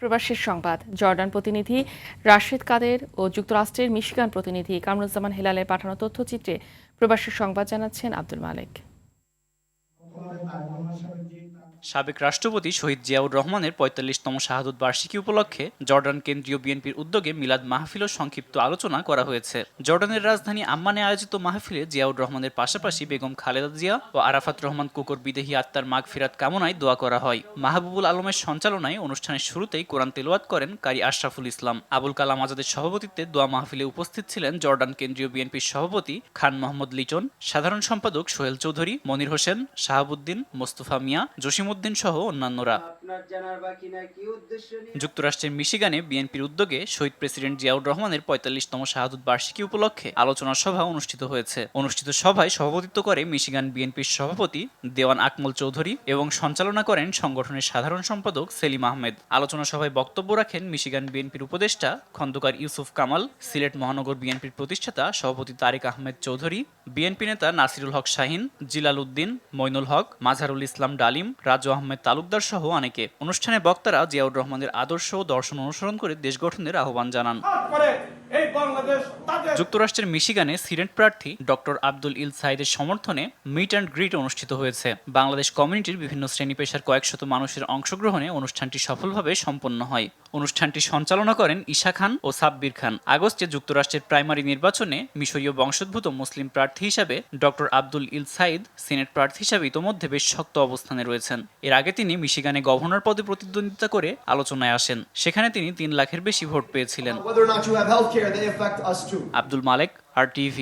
প্রবাসীর সংবাদ জর্ডান প্রতিনিধি রাশেদ কাদের ও যুক্তরাষ্ট্রের মিশিগান প্রতিনিধি কামরুজ্জামান হেলালের পাঠানো তথ্যচিত্রে প্রবাসীর সংবাদ জানাচ্ছেন আব্দুল মালেক। সাবেক রাষ্ট্রপতি শহীদ জিয়াউর রহমানের ৪৫তম শাহাদত বার্ষিকী উপলক্ষে জর্ডান কেন্দ্রীয় বিএনপির উদ্যোগে মিলাদ মাহফিল ও সংক্ষিপ্ত আলোচনা করা হয়েছে। জর্ডানের রাজধানী আম্মানে আয়োজিত মাহফিলে জিয়াউর রহমানের পাশাপাশি বেগম খালেদা জিয়া ও আরাফাত রহমান কুকুর বিদেহী আত্মার মাগফিরাত কামনায় দোয়া করা হয়। মাহবুবুল আলমের সঞ্চালনায় অনুষ্ঠানের শুরুতেই কোরআন তেলাওয়াত করেন কারি আশরাফুল ইসলাম। আবুল কালাম আজাদের সভাপতিত্বে দোয়া মাহফিলে উপস্থিত ছিলেন জর্ডান কেন্দ্রীয় বিএনপির সভাপতি খান মোহাম্মদ লিটন, সাধারণ সম্পাদক সোহেল চৌধুরী, মনির হোসেন, শাহাবুদ্দিন, মোস্তফা মিয়া, জসিমউদ্দিন সহ অন্যান্যরা। যুক্তরাষ্ট্রের মিশিগানে বিএনপির উদ্যোগে শহীদ প্রেসিডেন্ট জিয়াউর রহমানের ৪৫তম শাহাদত বার্ষিকী উপলক্ষে আলোচনা সভা অনুষ্ঠিত হয়েছে। অনুষ্ঠিত সভায় সভাপতিত্ব করে মিশিগান বিএনপির সভাপতি দেওয়ান আকমল চৌধুরী এবং সঞ্চালনা করেন সংগঠনের সাধারণ সম্পাদক সেলিম আহমেদ। আলোচনা সভায় বক্তব্য রাখেন মিশিগান বিএনপির উপদেষ্টা খন্দকার ইউসুফ কামাল, সিলেট মহানগর বিএনপির প্রতিষ্ঠাতা সভাপতি তারেক আহমেদ চৌধুরী, বিএনপি নেতা নাসিরুল হক শাহিন, জিলাল উদ্দিন, মইনুল হক, মাঝহারুল ইসলাম ডালিম, রাজু আহমেদ তালুকদার সহ অনেকে। অনুষ্ঠানে বক্তারা জিয়াউর রহমানের আদর্শ ও দর্শন অনুসরণ করে দেশ গঠনের আহ্বান জানান। যুক্তরাষ্ট্রের মিশিগানে সিনেট প্রার্থী ডক্টর আব্দুল ইল সাইদের সমর্থনে মিট অ্যান্ড গ্রিট অনুষ্ঠিত হয়েছে। বাংলাদেশ কমিউনিটির বিভিন্ন শ্রেণী পেশার কয়েকশত মানুষের অংশগ্রহণে অনুষ্ঠানটি সফলভাবে সম্পন্ন হয়। অনুষ্ঠানটি সঞ্চালনা করেন ঈশা খান ও সাব্বির খান। আগস্টে যুক্তরাষ্ট্রের প্রাইমারি নির্বাচনে মিশরীয় বংশোদ্ভূত মুসলিম প্রার্থী হিসাবে ডক্টর আব্দুল ইল সাইদ সিনেট প্রার্থী হিসাবে ইতোমধ্যে বেশ শক্ত অবস্থানে রয়েছেন। এর আগে তিনি মিশিগানে গভর্নর পদে প্রতিদ্বন্দ্বিতা করে আলোচনায় আসেন। সেখানে তিনি ৩ লাখের বেশি ভোট পেয়েছিলেন। আব্দুল মালেক, RTV।